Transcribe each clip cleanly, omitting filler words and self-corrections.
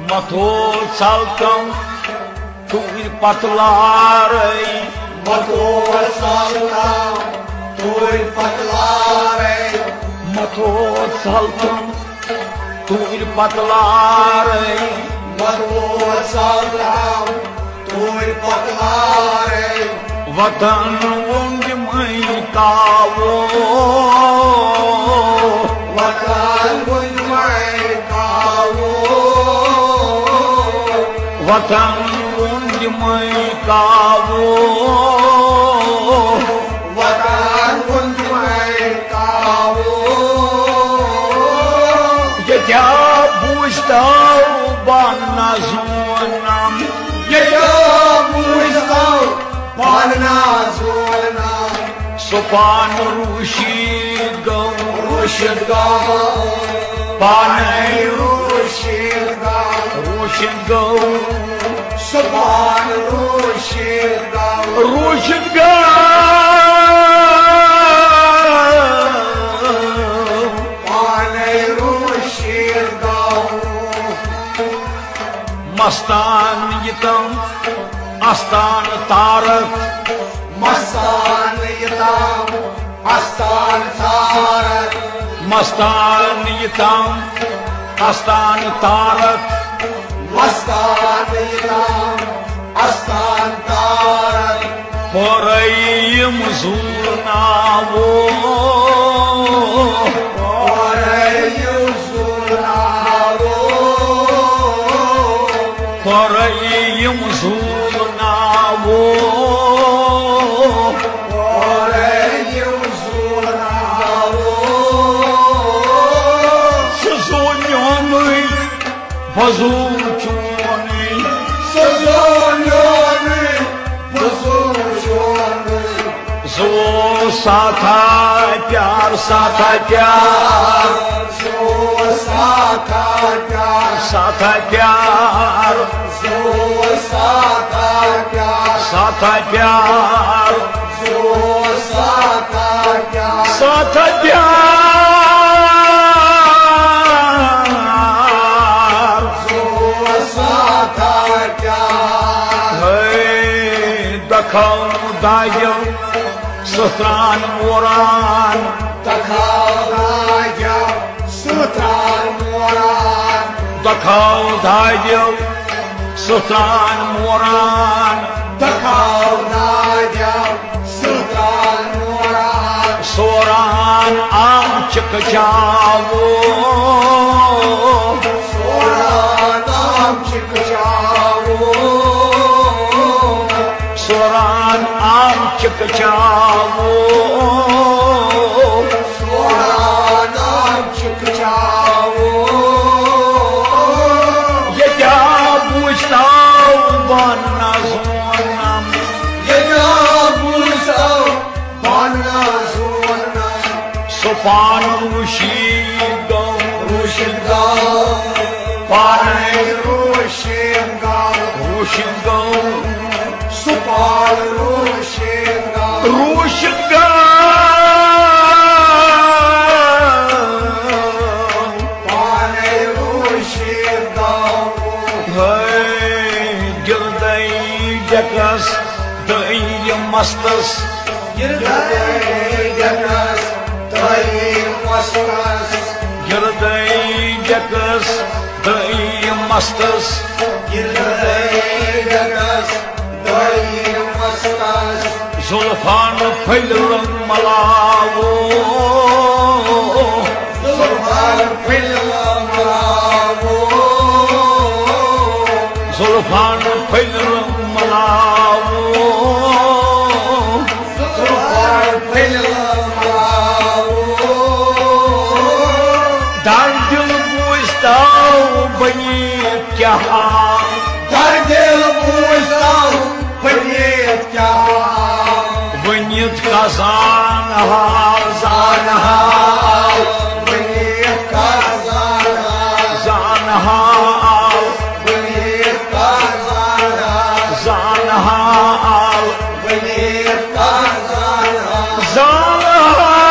मथो saltam tuir patlarai मथो saltam tuir patlarai मथो saltam tuir patlarai मथो saltam tuir patlarai वतन onde mãe cavo वतन onde mãe cavo वतन onde mãe cavo वतन onde mãe cavo ये क्या पूछता बाना ज़ोनम ये क्या पूछता बाना ज़ोनम सुपान रुशिद गौ पाने रुशिद गौ सुपान रुशिद गौ मस्तान यतम आस्तान तारक मस्तान यतम आस्तान तारक मस्तान यतम आस्तान तारक मस्तान यतम आस्तान तारक परयम ज़ुनावो परयम ज़ुनावो परयम ज़ुनावो सज़ोन्योनुई बज़ूचोनी सज़ोन्योनुई बज़ूचोनी ज़ो साथा प्यार ज़ो साथा प्यार ज़ो साथा प्यार ज़ो साथा प्यार ज़ो साथा प्यार दखल दायो सुत्रान मोरान दखल दायो सुत्रान मोरान दखल दायो सुत्रान मोरान दखल दायो सुत्रान मोरान सोरान आम चिकचावो सोरान आम चिकचावो सोरान आम चिकचावो सोरान आम चिकचावो ये क्या पूछता बना ज़ोनम ये क्या पूछता बना ज़ोनम सुपान रुशिद रुशिद पाने रुशिद सुपान रुशिद पाने रुशिद गिरदई जकस दई मस्तस गिरदई जकस दई मस्तस गिरदई जकस दई मस्तस गिरदई जकस दई मस्तस जुल्फान फैलरंग मलावो जुल्फान फैलरंग मलावो जुल्फान फैलरंग मलावो जुल्फान फैलरंग मलावो दर्द पूछताओ बनी क्या दर्द पूछताओ बनी क्या वनित का जान हाल वनित का जान हाल वनित का जान हाल वनित का जान हाल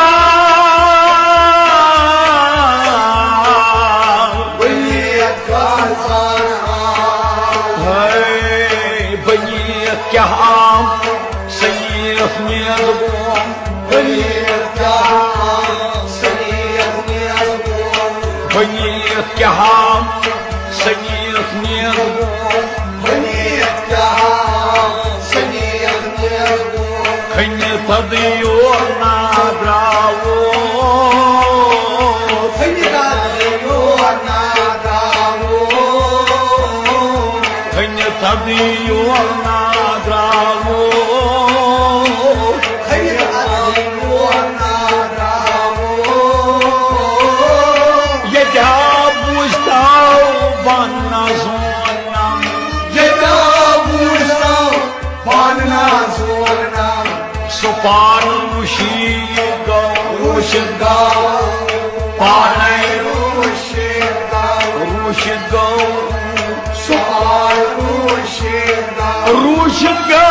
वनित का सनीत नीर बनियत क्या सनीत निर्गो खन तदियो नाद्रावो खनिता यो नादावो खन तदियो नाद्रावो खनिता यो नादावो यजा बुझताओ बन्ना सोनम यदा बुझता पानना सोना सुपान मुशी गौ रूशित गाओ पाने रूशित गाओ रूशित गौ सुपाल रूशित गाओ रूशित गौ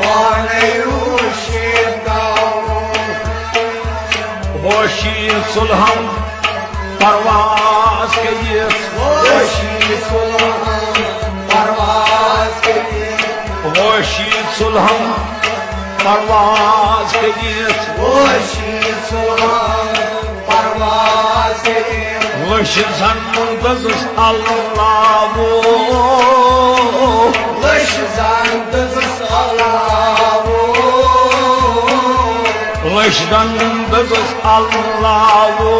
पाने रूशित गाओ होशी सुलहम परवास के ये वशी सुलहम परवास के होशी सुलहम परवास के ये वशी सुलहम परवास के वशित संतस अल्लाहो लश zanत सलावो वशिदंतस अल्लाहो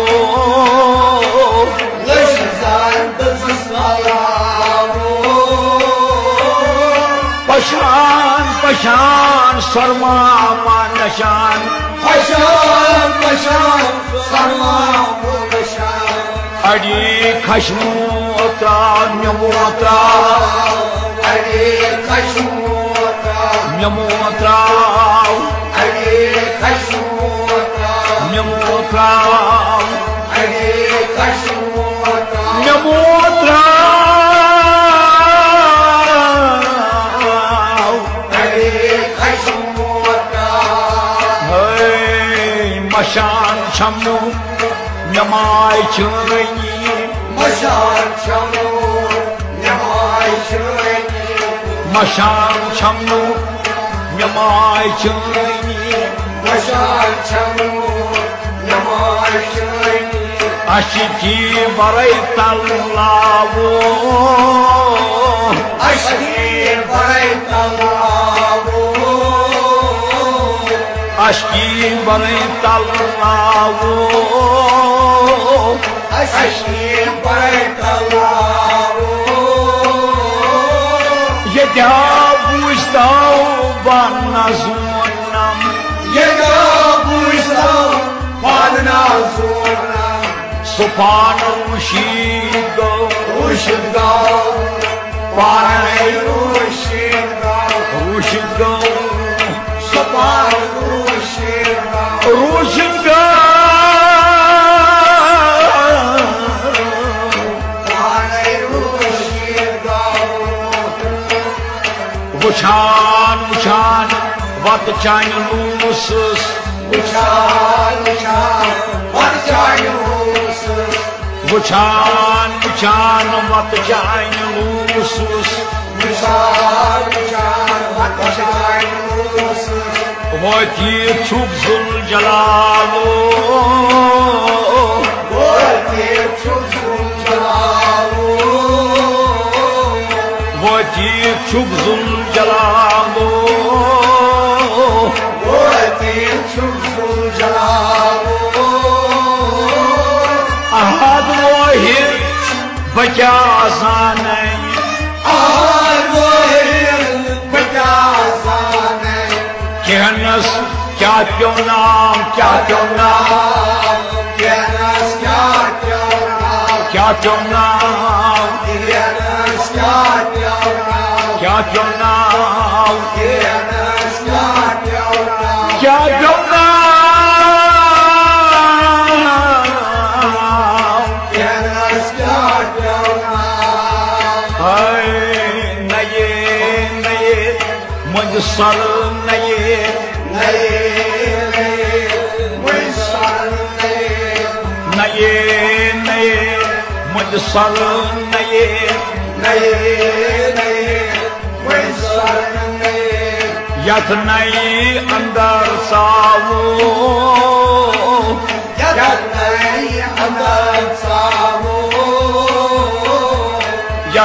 लश zanत सलावो पशान पशान शर्मा मानशान पशान पशान सर्वा मुगशान अड़ी खशमोता म्यमोता अरे खशमोता म्यमोता अरे खशमोता म्यमोता अरे खशमोता म्यमोता अरे खशमोता मशान छमो म्यमाय चनी मशान चमो नमाय श्रेणी मशान छमो म्यमाय चनी मशान चमो नमाय श्रेणी अशिकी बरै तल्लावो अश्लील बड़े तलावो अशकी बरै तल्लावो अश्लील बड़े तलावो यदा बुझताओ बन्ना सोनम यदा बुझता पालना सोना सुपान मुशी गौ रूशित गाओ पाने रूशित गाओ रूशित गौ सपाल रूशित गाओ रूशित गौ पाने रूशित गाओ वुछान वुछान वत चान लूसस उछाल उछाल वर्षायुस वुछान वुछान वत चान लूसस उछाल उछाल वर्षायुस वती छुप जुल जलालो बोलते छुप जलाओ वती छुप जुल जलालो बोलते छुप जलाओ अहद वाहिद बचा जाने आर वो बचा जाने कहनस क्या क्यों नाम क्या क्यों नाम Yes, God, क्या क्यों नाम yes, God, क्या क्यों नाम yes, God, क्या क्यों नाम yes, God, हाय नये नये मुझ सर नये नये नये मुझ सर नये यथ नई अंदर सावो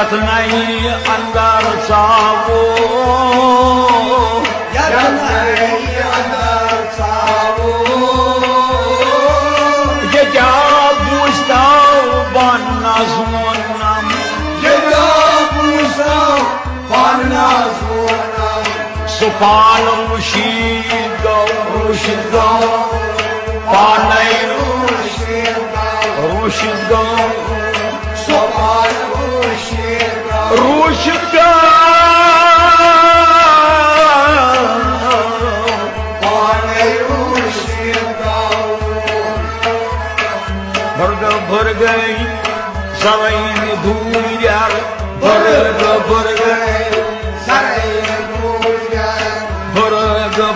यतनई अंदर सावो ये क्या पूछता बनना सोनम सुपाल रुशिद पानई रुशिद रुशिद भर गई सवैन धूल यार भर गई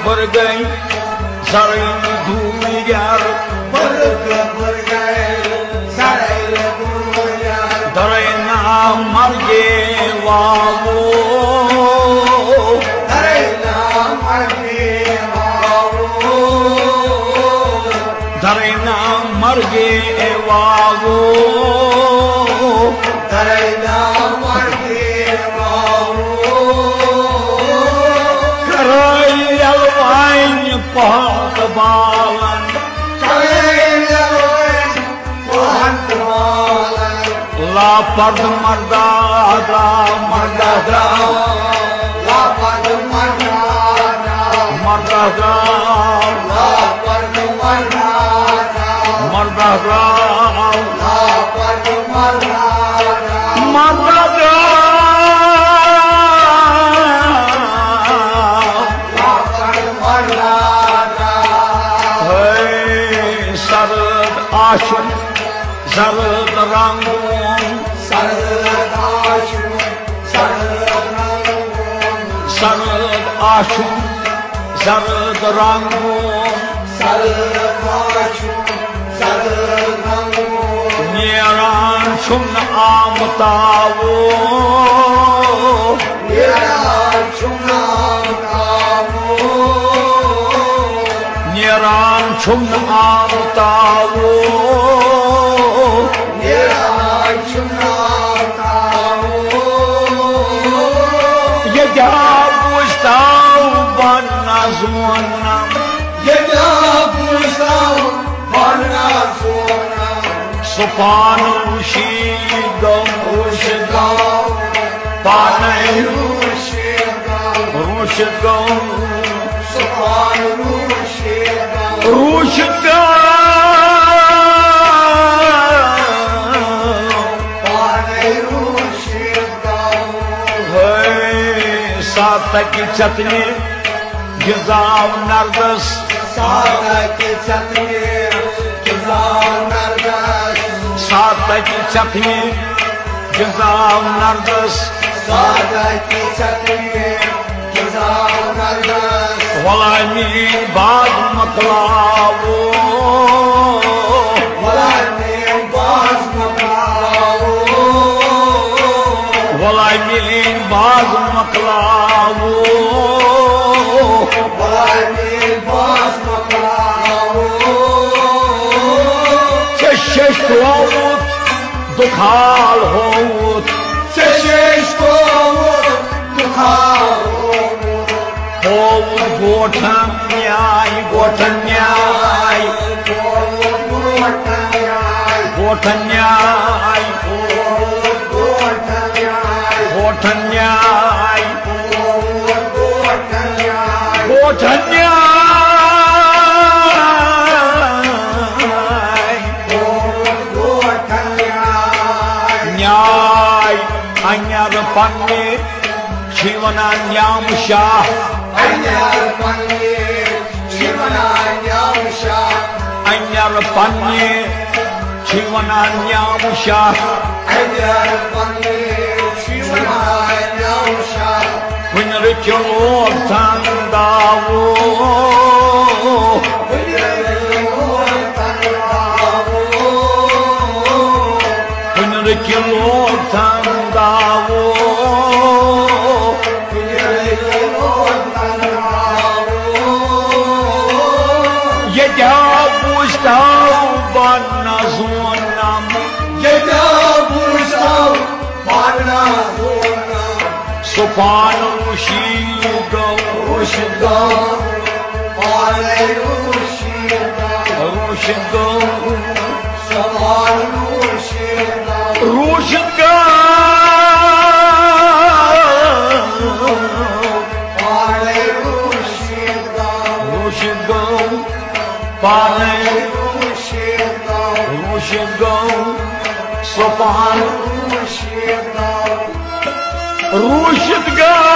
भर गई सवैन धूल यार धरे ना मर गे वावो धरे ना मर गे वावो पहत बालन लापर्द मर्दादा मर्दादा मर्दादा मर्दादा मर्दादा आशुन सरद रंगों सरद आशुन सरद रंगों निरान शुन आमतावो निरान शुन आमतावो ये क्या पूछता बनना सोनम सुपान रुशिद पानई रुशिद रुशिद सातक चतने गिजाव नरदस सातक चतने गिजाव नरदस वलामी बाग मकलावो वलामी बाग मकलावो चेशकोत दुखाल होत गोठन न्याय गोठन न्याय गोठन न्याय गोठन न्याय गोठन न्याय अन्यर पन्ने शिवना न्याम शाह अन्यर पन्ने Shivna न्याम Shah When the Lord Tandawo When the Lord Tandawo Yeda Bustau Banazonam Yeda Bustau Parna Zona, Sopan Rushigo, Rushigo, Pale Rushigo, Rushigo, Saman Rushigo, Rushigo, Pale Rushigo, Rushigo, Pale Rushigo, Rushigo, Sopan Rushigo, Rushigo.